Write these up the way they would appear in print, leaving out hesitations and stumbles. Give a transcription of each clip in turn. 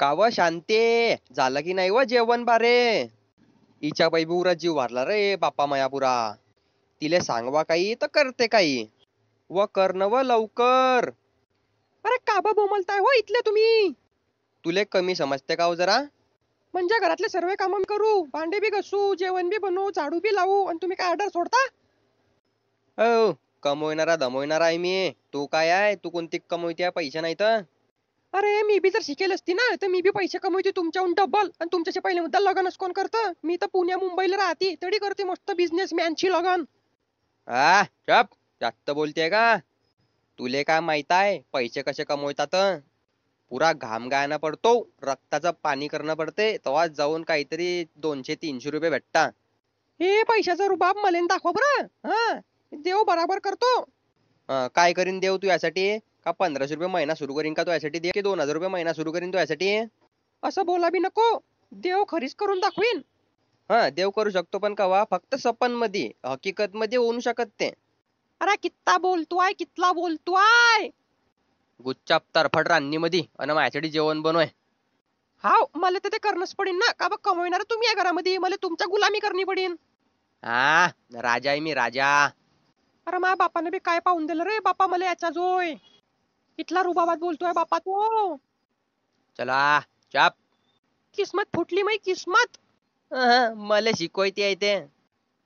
काव शांते झालं की नाही व जेवण बारे. हिच्या बैबुरा जीव वारला रे बापा मयापुरा. तिले सांगवा काही तर करते काही. व कर्ण व लवकर. अरे काबा बोमलताय हो इथले तुम्ही. तुले कमी समजते का हो जरा. म्हणजे घरातले सर्व काम करू, भांडे बी घसू, जेवण बी बनवू, झाडू बी लावू आणि तुम्ही काय ऑर्डर सोडता. हो, कमवणारा दमवणारा आहे मी. तू काय आहे, तू कोणती कमवते पैसे नाही तर. अरे मी बी जर शिकेल असती ना तर मी बी पैसे कमवते तुमच्याहून डबल. आणि तुमच्याशी पहिले मुद्दा लग्नच कोण करतं. मी तर पुण्या मुंबईला राहते तरी करते मस्त बिझनेसमॅनची लगन. हा चप, जास्त बोलते का. तुले काय माहित आहे पैसे कसे कमवतात. पुरा घाम गायना पडतो, रक्ताचं पाणी करणं पडते, तेव्हा जाऊन काहीतरी 200-300 रुपये भेटता. हे पैशाचा रुबाब मला दाखवा बरं. हा, देव बराबर करतो. काय करीन देव तू यासाठी. का 1500 रुपये महिना सुरू करीन का तू यासाठी दे की 2000 रुपये महिना सुरू करीन तू यासाठी. असं बोला बी नको. देव खरीच करून दाखवीन. हा देव करू शकतो पण कवा फक्त सपन मध्ये, हकीकत मध्ये होऊ शकत ते. अरे कित्ता बोलतोय, कितला बोलतोय. गुच्चाप तरफड रान्नी मध्ये आणि माझ्यासाठी जेवण बनवाय. हाव मला तर ते करणंच पडेल ना, का बघ कमवणार तुम्ही या घरामध्ये, मला तुमच्या गुलामी करणी पडेल. हा राजा आहे मी राजा. अरे माझ्या बापाने बी काय पाहून दिलं रे बापा मला याचा जोय. इथला रुबाबात बोलतोय बापा तो. चला चाप. किस्मत फुटली माही किस्मत. मला शिकवायची आहे ते.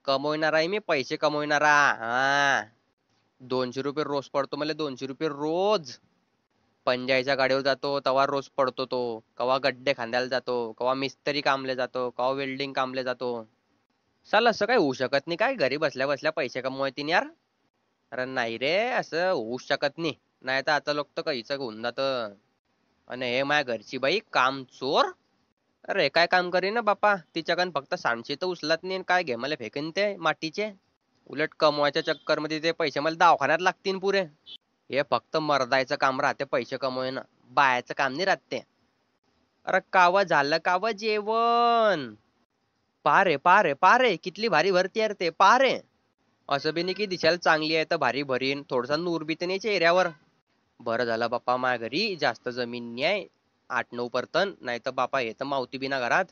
कमवणार आहे मी, पैसे कमवणारा. हा 200 रुपये रोज पडतो मला, 200 रुपये रोज. पंजाईच्या गाडीवर जातो तवा रोज पडतो तो. कवा गड्डे खांद्याला जातो, कवा मिस्त्री कामले जातो, कवा वेल्डिंग कामले जातो. साल असं काय होऊ शकत नाही काय घरी बसल्या बसल्या पैसे कमवायतीन यार. अरे नाही रे असं होऊ शकत नाही. नाही तर आता लोक तर काहीच होऊन जात. आणि हे माझ्या घरची बाई काम चोर. अरे काय काम करी ना बापा, तिच्याकडे फक्त सांडशी तर उचलत नाही काय घे मला फेकन ते मातीचे. उलट कमवायच्या चक्कर मध्ये ते पैसे मला दवाखान्यात लागतील पुरे. हे फक्त मर्दायचं काम राहते पैसे कमवणं, बायाचं काम नाही राहते. अरे काव झालं काव जेवण. पारे पारे पारे कितली भारी भरती यार ते पारे. असं बी नाही की दिसायला चांगली आहे तर भारी भरीन, थोडसा नूर बी तर नाही चेहऱ्यावर. बरं झालं बाप्पा माझ्या घरी जास्त जमीन नाही आहे, 8-9 परतन, नाही तर बापा हे तर मावती बिना घरात.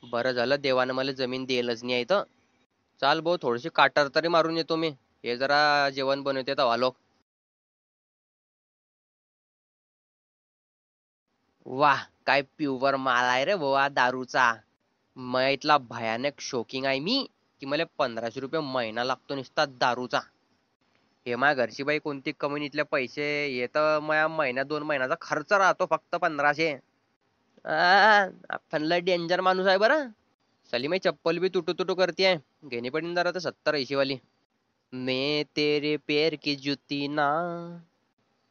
बरं झालं देवानं मला जमीन दिलंच नाही आहे तर. चाल भाऊ थोडीशी काटर तरी मारून येतो मी. हे जरा जेवण बनवते तर लोक. वाह काय प्युअर माल आहे रे बुवा दारूचा. मग इथला भयानक शोकिंग आहे मी, की मला 1500 रुपये महिना लागतो नुसता दारूचा. हे माझ्या घरची बाई कोणती कमी इथले पैसे येत, माझ्या महिन्यात 2 महिन्याचा खर्च राहतो फक्त 1500. आपण लय डेंजर माणूस आहे बरं. साली मी चप्पल भी तुटू तुटू करते, घेणी पडीन जरा तर 70-80 वाली. मैं तेरे पैर की जुती ना,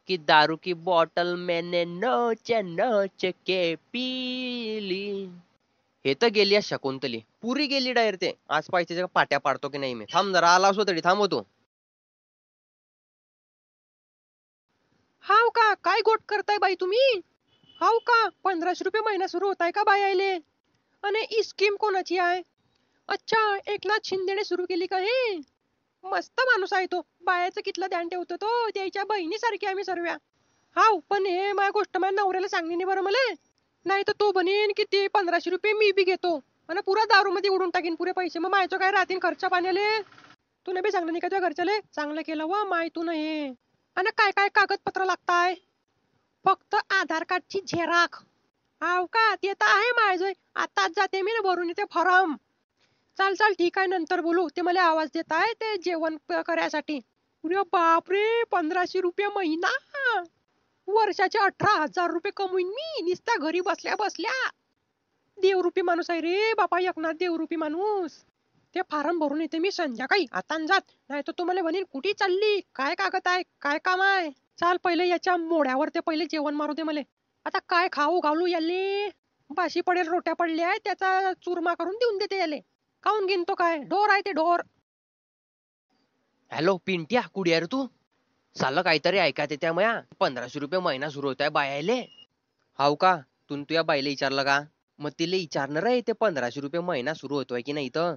की दारू की बॉटल मैंने नोच नोच के पी ली. हे तर गेली आहे शकुंतली, पुरी गेली डायरेक्ट ते. आज पाहिजे पाट्या पाडतो की नाही मी. थांब जरा आला असो तरी थांबवतो. हाव का, काय गोट करताय बाई तुम्ही. हाव का 1500 रुपये महिना सुरू होताय का बाई आले. आणि ही स्कीम कोणाची आहे. अच्छा एकनाथ शिंदेने सुरू केली का हे. मस्त माणूस आहे तो, बायाचं कितलं ध्यान ठेवतो तो, त्याच्या बहिणीसारखी आम्ही सर्व्या. हाव पण हे माझ्या गोष्ट माझ्या नवऱ्याला सांगणे नाही बरं मला. नाही तर तो बनेन की ते 1500 रुपये मी बी घेतो आणि पुरा दारू मध्ये उडून टाकीन पुरे पैसे, मग मायचं काय राहतील खर्च पाण्याले. तुला बी सांगलं नाही का तुझ्या घरच्याले, चांगलं केलं वा माय तू हे. आणि काय काय कागदपत्र लागताय. फक्त आधार कार्डची झेरॉक्स. हाव का ते तर आहे माझं, आताच जाते मी ना भरून येते फॉर्म. चाल चाल ठीक आहे नंतर बोलू, ते मला आवाज देत आहे ते जेवण करायसाठी. अरे बापरे 1500 रुपये महिना. वर्षाचे 18,000 रुपये कमवीन मी नुसता घरी बसल्या बसल्या. देवरूपी माणूस आहे रे बापा एकनाथ, देवरूपी माणूस. ते फारम भरून येते मी संध्याकाळी आता जात. नाही तर तुम्हाला म्हणेन कुठे चालली, काय कागद आहे, काय काम आहे. चाल पहिले याच्या मोड्यावर ते पहिले जेवण मारू दे मला. आता काय खाऊ घालू याले. बाशी पडेल रोट्या पडल्या त्याचा चुरमा करून देऊन देते याले. खाऊन घेईन तो, काय ढोर आहे ते ढोर. हॅलो पिंट्या कुठे आहे रे तू. चाललं काहीतरी ऐका ते त्या मया 1500 रुपये महिना सुरू होत आहे बायाले. हाव का, तू तुझ्या बाईला विचारलं का. मग तिला विचारणार आहे ते 1500 रुपये महिना सुरू होतोय की नाही तर.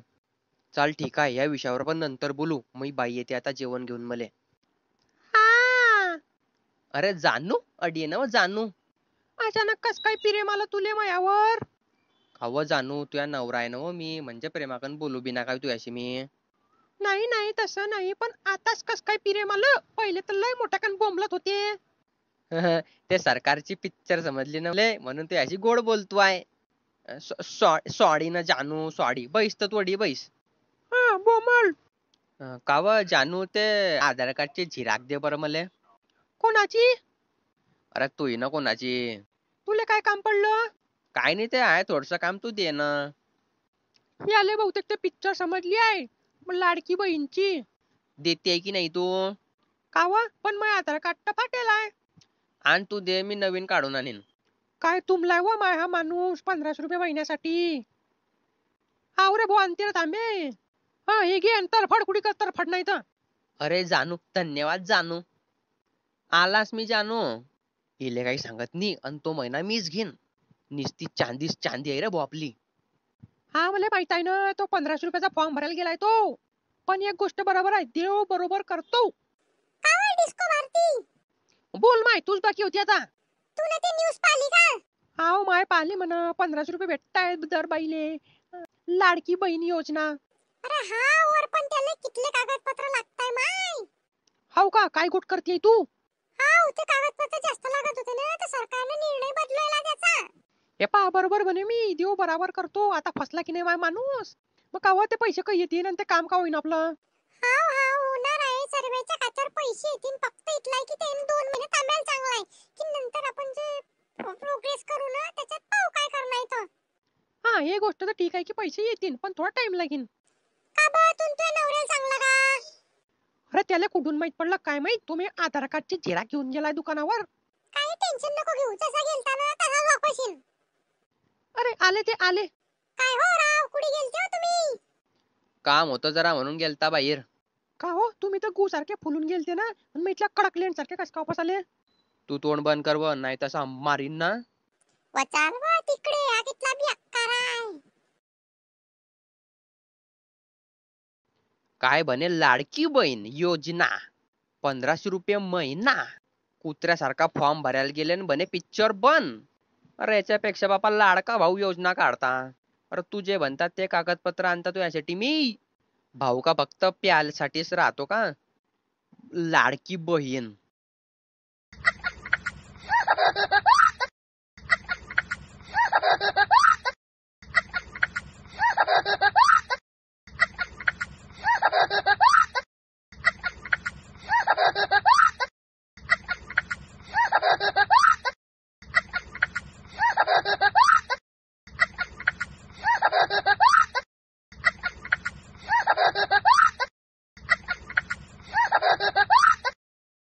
चाल ठीक आहे या विषयावर पण नंतर बोलू, मी बाई येते आता जेवण घेऊन मले. अरे जानू अडी ना जानू. अचानक कस काय प्रेम आलं तुले मायावर? अव जानू तुया नवरा आहे ना हो मी, म्हणजे प्रेमाकन बोलू बिना काय तुझ्याशी मी. नाही नाही तसं नाही, पण आताच कस काय प्रेम आलं? पहिले तर लय मोठ्याकन बोंबलत होते. ते सरकारची पिक्चर समजली ना ले, म्हणून तू अशी गोड बोलतो आहे. सॉरी ना जानू, सॉरी बैस तर थोडी बैस. हा बोमल. काव जानू ते आधार कार्डची झिराक दे बरं मले. कोणाची? अरे तू ना कोणाची? तुले काय काम पडलं? काय नाही ते आहे थोडस काम, तू दे ना. याले बहुतेक ते पिक्चर समजली आहे, मग लाडकी बहीणची. देते की नाही तू? कावा पण मग आधार कार्ड तर फाटेल आहे. आण तू दे, मी नवीन काढून आणीन. काय तुमलाय व माय हा माणूस 1500 रुपये महिन्यासाठी? आव रे भो आणते रे थांबे. हा हे घे तरफड कुडी कर, तरफड नाही तर. अरे जानू धन्यवाद जानू. आलास मी जानू. हिले काही सांगत नाही आणि तो महिना मीच घेईन. निस्ती चांदीच चांदी आहे रे भाऊ आपली. हा मला माहित आहे ना, तो 1500 रुपयाचा फॉर्म भरायला गेलाय तो. पण एक गोष्ट बरोबर आहे, देव बरोबर करतो. डिस्को भारती, बोल माय तूच बाकी होती आता. तूने ती न्यूज पाहिली का? हाव माय पाहिले म्हणा, 1500 रुपये भेटतायत दर बाईले. लाडकी बहीण योजना. अरे हा, और पण त्याला कितले कागदपत्र लागताय माय? हाव का, काय गोट करते तू? हा, ते कागदपत्र जास्त लागत होते ना, तर सरकारने निर्णय बदलवला त्याचा. हे पहा बरोबर म्हणे मी, देव बराबर करतो. आता फसला की नाही माय माणूस, मग कावा ते पैसे काही येतील आणि ते काम का होईन आपलं. हाव हाव होणार आहे, सर्वेच्या खात्यावर पैसे येतील. फक्त इथला आहे की ते 2 महिने थांबायला चांगला आहे, की नंतर आपण जे प्रोग्रेस करू ना त्याच्यात पाहू काय करणार आहे तर. हा हे गोष्ट तर ठीक आहे की पैसे येतील, पण थोडा टाइम लागेल. का बा तुमच्या नवऱ्याला चांगला का? अरे त्याला कुठून माहित पडलं काय माहित, तुम्ही आधार कार्डची झेरॉक्स घेऊन गेलाय दुकानावर. काही टेन्शन नको घेऊ, जसा गेलता ना तसा वापस येईल. अरे आले ते आले. काय हो राव, कुठे गेलते हो तुम्ही? काम होतं जरा म्हणून गेलता बाहेर. का हो, तुम्ही तर गु सारखे फुलून गेलते ना, आणि मी इथल्या कडक लेंड सारखे कस का वापस आले? तू तोंड बंद कर व, नाही तसा मारीन ना. वचार व तिकडे, हा कितला बी अक्कार आहे. काय बने लाडकी बहीण योजना, 1500 रुपये महिना. कुत्र्यासारखा फॉर्म भरायला गेले आणि बने पिक्चर बन. अरे याच्यापेक्षा बापा लाडका भाऊ योजना काढता. अरे तू जे म्हणतात ते कागदपत्र आणता तू यासाठी मी भाऊ का फक्त प्यालसाठीच राहतो का? लाडकी बहीण.